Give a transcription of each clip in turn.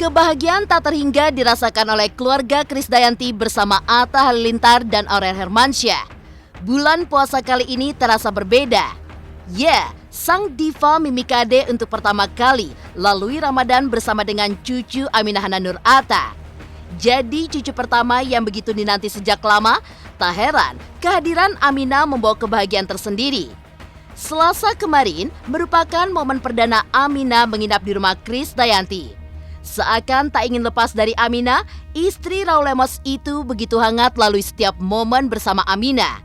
Kebahagiaan tak terhingga dirasakan oleh keluarga Krisdayanti bersama Atta Halilintar dan Aurel Hermansyah. Bulan puasa kali ini terasa berbeda. Ya, sang diva Mimikade untuk pertama kali lalui Ramadan bersama dengan cucu Aminah Hana Nur Atta. Jadi cucu pertama yang begitu dinanti sejak lama, tak heran kehadiran Aminah membawa kebahagiaan tersendiri. Selasa kemarin merupakan momen perdana Aminah menginap di rumah Krisdayanti. Seakan tak ingin lepas dari Aminah, istri Raul Lemos itu begitu hangat lalui setiap momen bersama Aminah.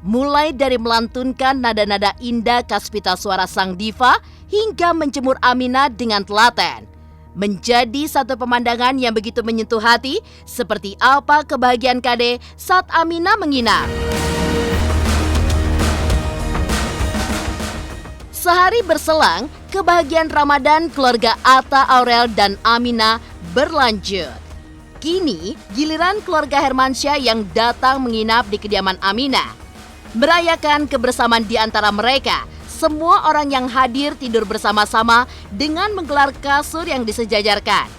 Mulai dari melantunkan nada-nada indah kaspita suara sang diva hingga menjemur Aminah dengan telaten. Menjadi satu pemandangan yang begitu menyentuh hati, seperti apa kebahagiaan Kade saat Aminah menginap. Sehari berselang, kebahagiaan Ramadan keluarga Atta, Aurel, dan Aminah berlanjut. Kini, giliran keluarga Hermansyah yang datang menginap di kediaman Aminah. Merayakan kebersamaan di antara mereka, semua orang yang hadir tidur bersama-sama dengan menggelar kasur yang disejajarkan.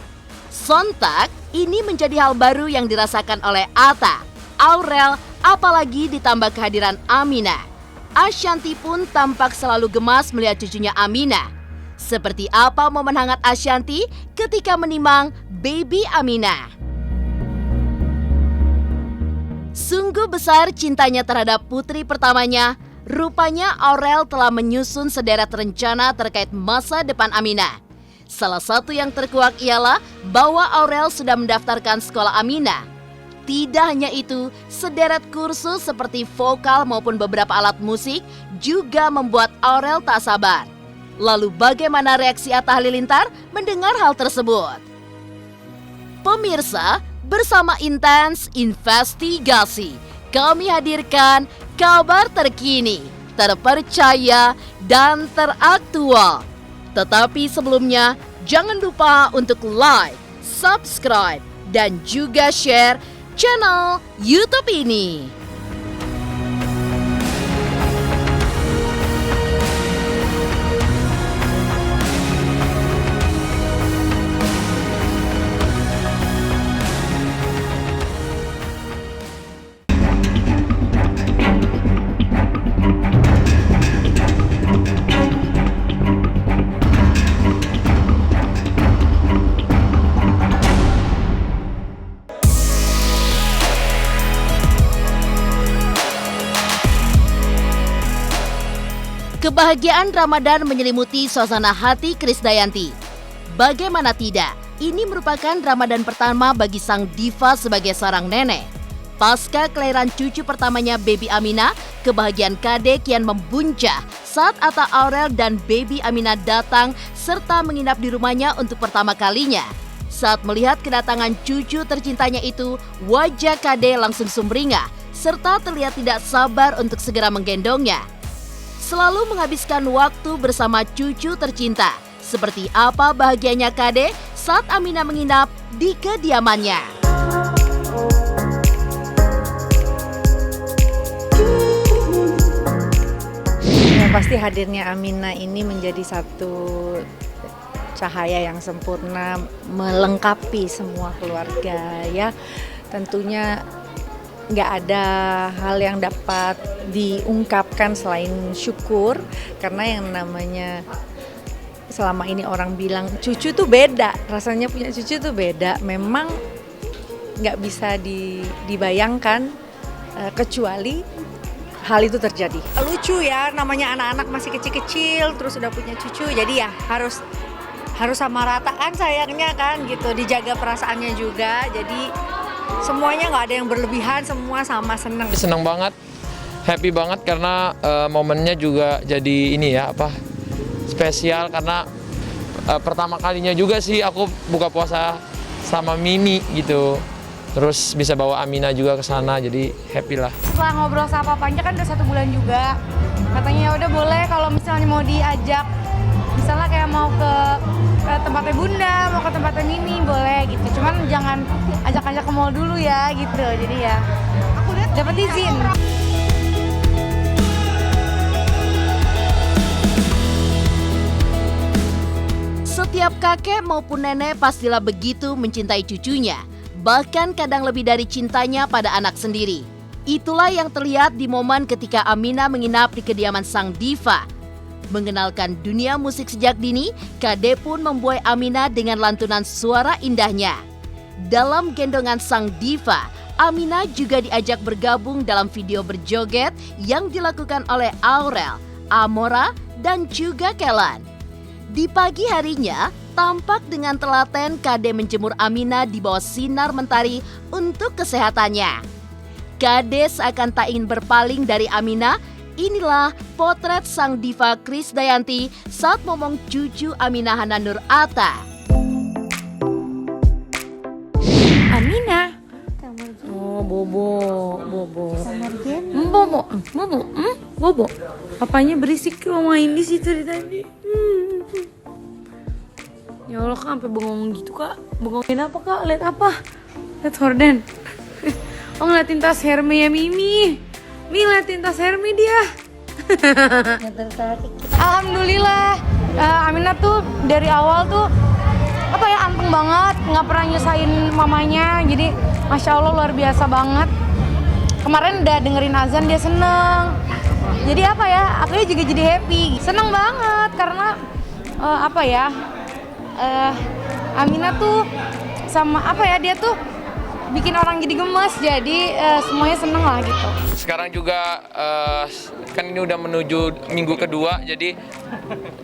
Sontak, ini menjadi hal baru yang dirasakan oleh Atta, Aurel, apalagi ditambah kehadiran Aminah. Ashanti pun tampak selalu gemas melihat cucunya Aminah. Seperti apa momen hangat Ashanti ketika menimang baby Aminah. Sungguh besar cintanya terhadap putri pertamanya. Rupanya Aurel telah menyusun sederet rencana terkait masa depan Aminah. Salah satu yang terkuak ialah bahwa Aurel sudah mendaftarkan sekolah Aminah. Tidak hanya itu, sederet kursus seperti vokal maupun beberapa alat musik juga membuat Aurel tak sabar. Lalu bagaimana reaksi Atta Halilintar mendengar hal tersebut? Pemirsa, bersama Intens Investigasi, kami hadirkan kabar terkini, terpercaya, dan teraktual. Tetapi sebelumnya, jangan lupa untuk like, subscribe, dan juga share channel YouTube ini. Kebahagiaan Ramadan menyelimuti suasana hati Krisdayanti. Bagaimana tidak, ini merupakan Ramadan pertama bagi sang diva sebagai seorang nenek. Pasca kelahiran cucu pertamanya baby Aminah, kebahagiaan Kade kian membuncah saat Atta, Aurel, dan baby Aminah datang serta menginap di rumahnya untuk pertama kalinya. Saat melihat kedatangan cucu tercintanya itu, wajah Kade langsung sumringah serta terlihat tidak sabar untuk segera menggendongnya. Selalu menghabiskan waktu bersama cucu tercinta. Seperti apa bahagianya Kade saat Aminah menginap di kediamannya. Yang pasti hadirnya Aminah ini menjadi satu cahaya yang sempurna, melengkapi semua keluarga ya. Tentunya nggak ada hal yang dapat diungkapkan selain syukur, karena yang namanya selama ini orang bilang cucu tuh beda, rasanya punya cucu tuh beda, memang nggak bisa dibayangkan kecuali hal itu terjadi. Lucu ya, namanya anak-anak masih kecil-kecil terus udah punya cucu, jadi ya harus sama rataan sayangnya kan gitu, dijaga perasaannya juga, jadi semuanya nggak ada yang berlebihan, semua sama seneng. Seneng banget, happy banget karena momennya juga jadi ini ya spesial karena pertama kalinya juga sih aku buka puasa sama Mimi gitu. Terus bisa bawa Aminah juga ke sana, jadi happy lah. Setelah ngobrol sama papanya kan udah 1 bulan juga, katanya ya udah boleh kalau misalnya mau diajak, misalnya kayak mau ke tempatnya Bunda, mau ke tempatnya Mimi boleh gitu. Cuman jangan ajak-ajak ke mall dulu ya gitu. Jadi ya aku dapat izin. Setiap Setiap kakek maupun nenek pastilah begitu mencintai cucunya, bahkan kadang lebih dari cintanya pada anak sendiri. Itulah yang terlihat di momen ketika Aminah menginap di kediaman sang diva. Mengenalkan dunia musik sejak dini, Kade pun membuai Aminah dengan lantunan suara indahnya. Dalam gendongan sang diva, Aminah juga diajak bergabung dalam video berjoget yang dilakukan oleh Aurel, Amora, dan juga Kelan. Di pagi harinya, tampak dengan telaten Kade menjemur Aminah di bawah sinar mentari untuk kesehatannya. Kade seakan tak ingin berpaling dari Aminah. Inilah potret sang diva Krisdayanti saat momong cucu Aminah Hana Nur Atta. Aminah. Oh, Bobo. Bobo. Papanya berisik mau main di situ dari tadi. Ya Allah, Kak, sampai bengong gitu, Kak. Bengongin apa, Kak? Lihat apa? Lihat horden. Oh, ngeliatin tas Hermes ya, Mimi. Mi, ngeliatin tas Hermes dia. Alhamdulillah, Aminah tuh dari awal tuh anteng banget, nggak pernah nyusahin mamanya. Jadi Masya Allah luar biasa banget. Kemarin udah dengerin azan dia seneng. Jadi akunya juga jadi happy. Seneng banget karena Aminah tuh sama dia tuh bikin orang jadi gemes, jadi semuanya seneng lah gitu. Sekarang juga kan ini udah menuju minggu kedua, jadi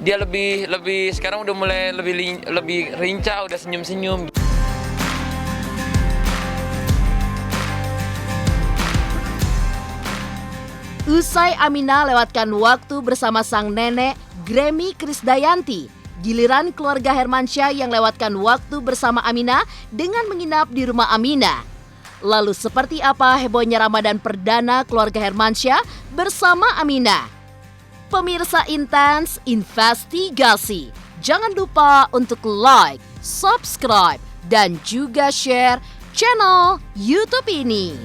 dia lebih sekarang udah mulai lebih lincah, udah senyum-senyum. Usai Aminah lewatkan waktu bersama sang nenek Grammy Krisdayanti, giliran keluarga Hermansyah yang lewatkan waktu bersama Aminah dengan menginap di rumah Aminah. Lalu seperti apa hebohnya Ramadan perdana keluarga Hermansyah bersama Aminah? Pemirsa Intens Investigasi, jangan lupa untuk like, subscribe, dan juga share channel YouTube ini.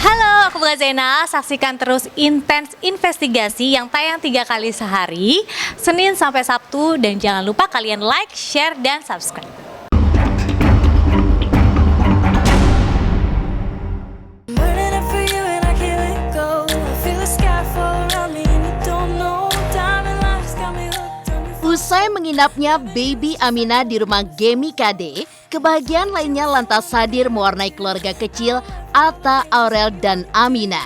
Halo, aku Bunga Zainal. Saksikan terus Intens Investigasi yang tayang 3 kali sehari, Senin sampai Sabtu. Dan jangan lupa kalian like, share, dan subscribe. Usai menginapnya baby Aminah di rumah Gemi Kade, kebahagiaan lainnya lantas hadir mewarnai keluarga kecil Atta, Aurel, dan Aminah.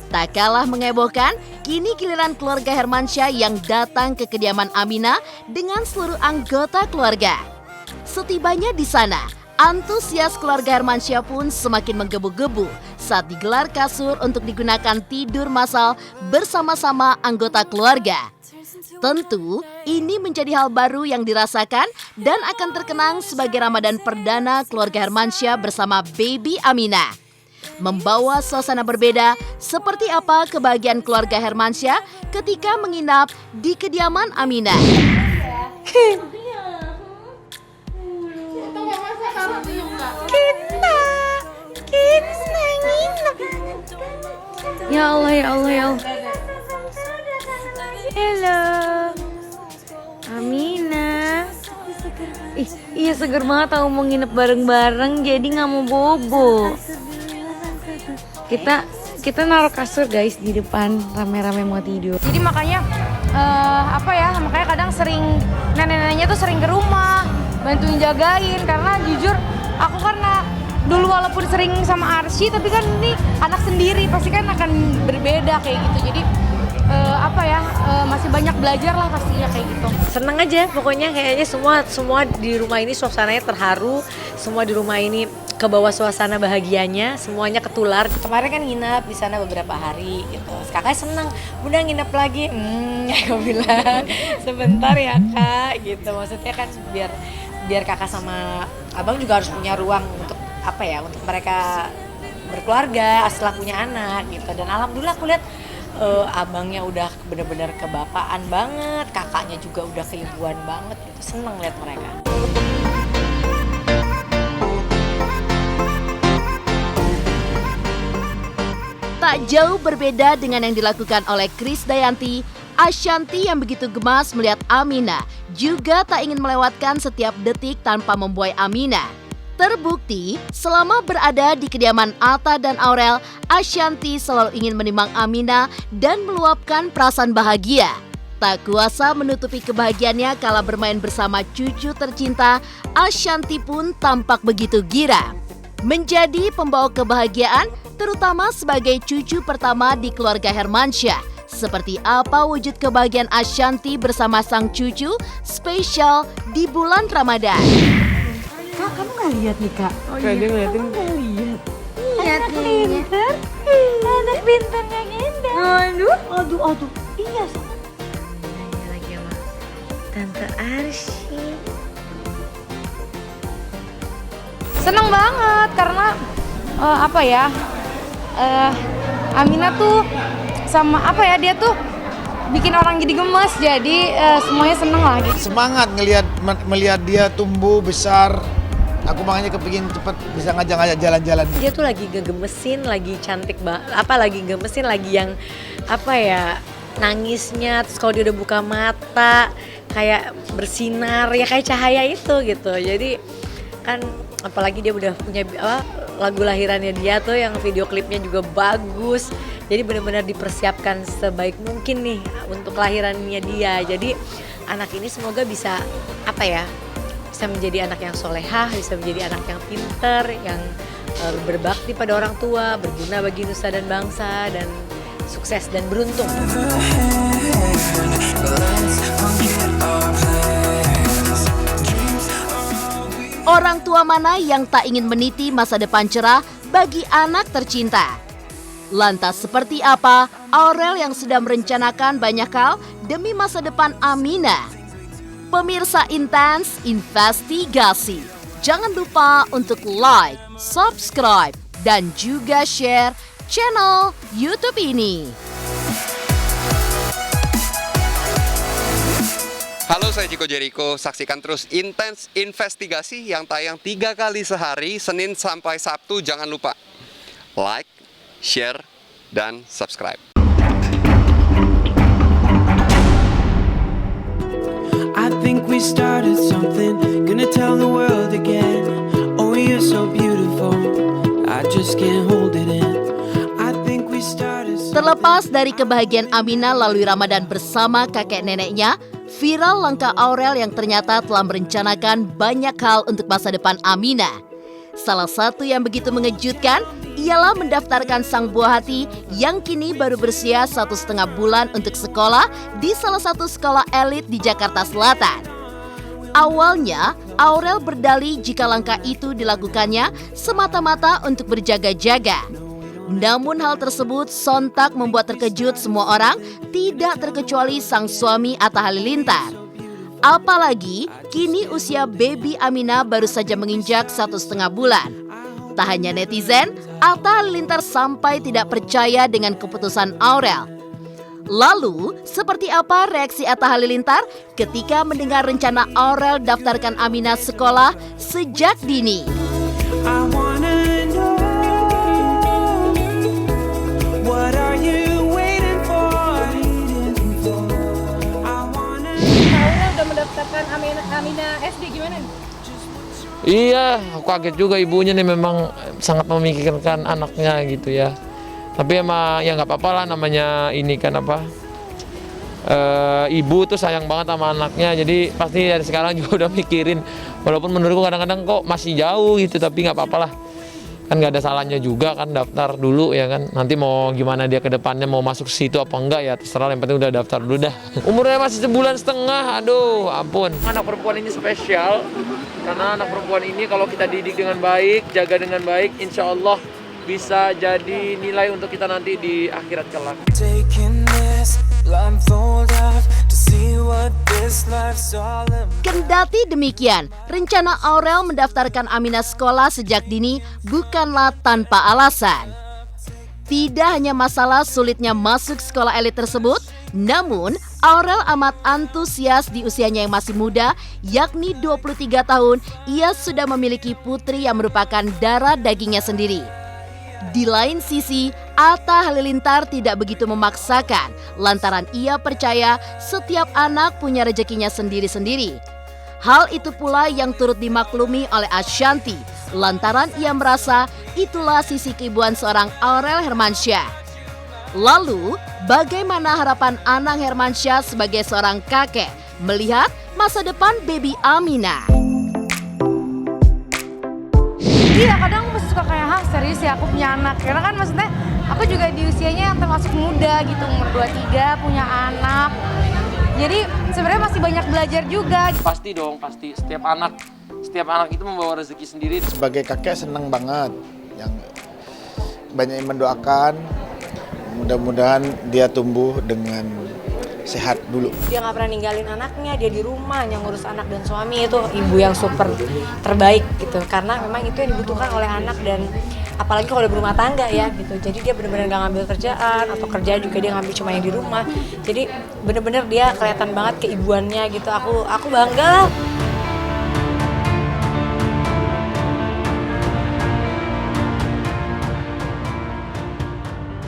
Tak kalah mengebohkan, kini giliran keluarga Hermansyah yang datang ke kediaman Aminah dengan seluruh anggota keluarga. Setibanya di sana, antusias keluarga Hermansyah pun semakin menggebu-gebu saat digelar kasur untuk digunakan tidur massal bersama-sama anggota keluarga. Tentu, ini menjadi hal baru yang dirasakan dan akan terkenang sebagai Ramadan perdana keluarga Hermansyah bersama baby Aminah. Membawa suasana berbeda, seperti apa kebahagiaan keluarga Hermansyah ketika menginap di kediaman Aminah. Kita nginep. Ya Allah. Halo, Aminah. Iya seger banget tahu mau nginep bareng-bareng, jadi nggak mau bobo. Kita naruh kasur guys di depan, rame-rame mau tidur. Jadi makanya makanya kadang sering nenek-neneknya tuh sering ke rumah bantuin jagain, karena jujur aku karena dulu walaupun sering sama Arsy, tapi kan ini anak sendiri pasti kan akan berbeda kayak gitu. Jadi masih banyak belajar lah pastinya kayak gitu. Seneng aja pokoknya, kayaknya semua di rumah ini suasananya terharu, semua di rumah ini kebawa suasana bahagianya, semuanya ketular. Kemarin kan nginep di sana beberapa hari gitu. Kakak seneng, Bunda nginep lagi. Aku bilang sebentar ya Kak gitu. Maksudnya kan biar Kakak sama Abang juga harus punya ruang untuk untuk mereka berkeluarga setelah punya anak gitu. Dan alhamdulillah aku lihat abangnya udah benar-benar kebapaan banget, kakaknya juga udah keibuan banget gitu. Seneng lihat mereka. Tak jauh berbeda dengan yang dilakukan oleh Krisdayanti, Ashanty yang begitu gemas melihat Aminah juga tak ingin melewatkan setiap detik tanpa membuai Aminah. Terbukti, selama berada di kediaman Atta dan Aurel, Ashanty selalu ingin menimbang Aminah dan meluapkan perasaan bahagia. Tak kuasa menutupi kebahagiaannya kala bermain bersama cucu tercinta, Ashanty pun tampak begitu girang. Menjadi pembawa kebahagiaan, terutama sebagai cucu pertama di keluarga Hermansyah. Seperti apa wujud kebahagiaan Ashanty bersama sang cucu spesial di bulan Ramadan? Kak, kamu nggak lihat nih kak? Kayak dia ngeliatin. Anak pinter, anak pinternya Genda. Aduh, iya. Nanya lagi sama Tante Arsy. Seneng banget karena Aminah tuh sama dia tuh bikin orang jadi gemes, jadi semuanya seneng lah gitu. Semangat melihat dia tumbuh besar. Aku makanya kepingin cepet bisa ngajak-ngajak jalan-jalan. Dia tuh lagi ngegemesin, lagi cantik lagi gemesin, lagi yang nangisnya, terus kalau dia udah buka mata kayak bersinar ya kayak cahaya itu gitu. Jadi kan apalagi dia udah punya lagu lahirannya dia tuh yang video klipnya juga bagus. Jadi benar-benar dipersiapkan sebaik mungkin nih untuk kelahirannya dia. Jadi anak ini semoga bisa bisa menjadi anak yang solehah, bisa menjadi anak yang pinter, yang berbakti pada orang tua, berguna bagi nusa dan bangsa, dan sukses dan beruntung. Orang tua mana yang tak ingin meniti masa depan cerah bagi anak tercinta? Lantas seperti apa Aurel yang sudah merencanakan banyak hal demi masa depan Aminah? Pemirsa Intens Investigasi, jangan lupa untuk like, subscribe, dan juga share channel YouTube ini. Halo, saya Chico Jericho. Saksikan terus Intens Investigasi yang tayang 3 kali sehari, Senin sampai Sabtu. Jangan lupa like, share, dan subscribe. I think we started something, gonna tell the world again. Oh, you're so beautiful, I just can't hold it in. I think we started something. Terlepas dari kebahagiaan Aminah lalui Ramadan bersama kakek neneknya, viral langkah Aurel yang ternyata telah merencanakan banyak hal untuk masa depan Aminah. Salah satu yang begitu mengejutkan ialah mendaftarkan sang buah hati yang kini baru berusia 1,5 bulan untuk sekolah di salah satu sekolah elit di Jakarta Selatan. Awalnya, Aurel berdalih jika langkah itu dilakukannya semata-mata untuk berjaga-jaga. Namun hal tersebut sontak membuat terkejut semua orang, tidak terkecuali sang suami Atta Halilintar. Apalagi kini usia baby Aminah baru saja menginjak 1,5 bulan. Tak hanya netizen, Atta Halilintar sampai tidak percaya dengan keputusan Aurel. Lalu, seperti apa reaksi Atta Halilintar ketika mendengar rencana Aurel daftarkan Aminah sekolah sejak dini? I wanna know, what are you waiting for? I wanna. Aurel udah mendaftarkan Aminah SD, gimana nih? Iya, aku kaget juga ibunya nih, memang sangat memikirkan anaknya gitu ya. Tapi emang ya nggak apa-apa lah, namanya ini kan ibu tuh sayang banget sama anaknya. Jadi pasti dari sekarang juga udah mikirin. Walaupun menurutku kadang-kadang kok masih jauh gitu, tapi nggak apa-apa lah. Kan nggak ada salahnya juga kan daftar dulu ya kan. Nanti mau gimana dia ke depannya, mau masuk situ apa enggak ya terserah, yang penting udah daftar dulu dah. Umurnya masih 1,5 bulan, aduh ampun. Anak perempuan ini spesial, karena anak perempuan ini kalau kita didik dengan baik, jaga dengan baik, insya Allah bisa jadi nilai untuk kita nanti di akhirat kelak. Kendati demikian, rencana Aurel mendaftarkan Aminah sekolah sejak dini bukanlah tanpa alasan. Tidak hanya masalah sulitnya masuk sekolah elit tersebut, namun Aurel amat antusias di usianya yang masih muda, yakni 23 tahun, ia sudah memiliki putri yang merupakan darah dagingnya sendiri. Di lain sisi, Atta Halilintar tidak begitu memaksakan lantaran ia percaya setiap anak punya rezekinya sendiri-sendiri. Hal itu pula yang turut dimaklumi oleh Ashanty lantaran ia merasa itulah sisi keibuan seorang Aurel Hermansyah. Lalu, bagaimana harapan Anang Hermansyah sebagai seorang kakek melihat masa depan baby Aminah? Iya, kadang aku masih suka kayak, serius ya aku punya anak. Karena kan maksudnya aku juga di usianya yang termasuk muda gitu, umur 23, punya anak. Jadi sebenarnya masih banyak belajar juga. Pasti dong, pasti. Setiap anak itu membawa rezeki sendiri. Sebagai kakek senang banget, yang banyak yang mendoakan, mudah-mudahan dia tumbuh dengan sehat dulu. Dia nggak pernah ninggalin anaknya, dia di rumah yang ngurus anak dan suami. Itu ibu yang super terbaik gitu, karena memang itu yang dibutuhkan oleh anak, dan apalagi kalau udah berumah tangga ya gitu. Jadi dia benar-benar nggak ngambil kerjaan, atau kerja juga dia ngambil cuma yang di rumah. Jadi benar-benar dia kelihatan banget keibuannya gitu. Aku bangga lah.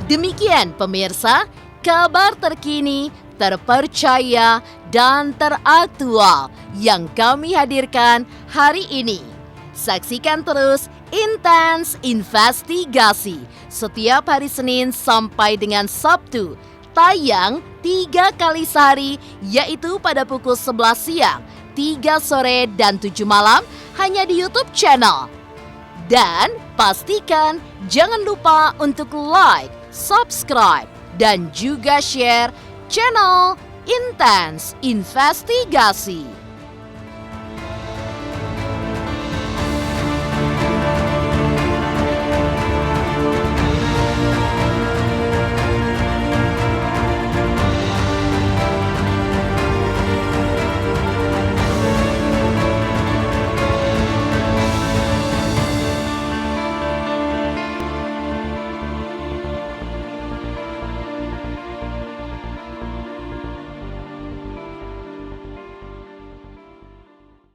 Demikian pemirsa, kabar terkini, terpercaya, dan teraktual yang kami hadirkan hari ini. Saksikan terus Intens Investigasi setiap hari Senin sampai dengan Sabtu, tayang 3 kali sehari, yaitu pada pukul 11 siang, 3 sore, dan 7 malam hanya di YouTube channel. Dan pastikan jangan lupa untuk like, subscribe, dan juga share channel Intens Investigasi.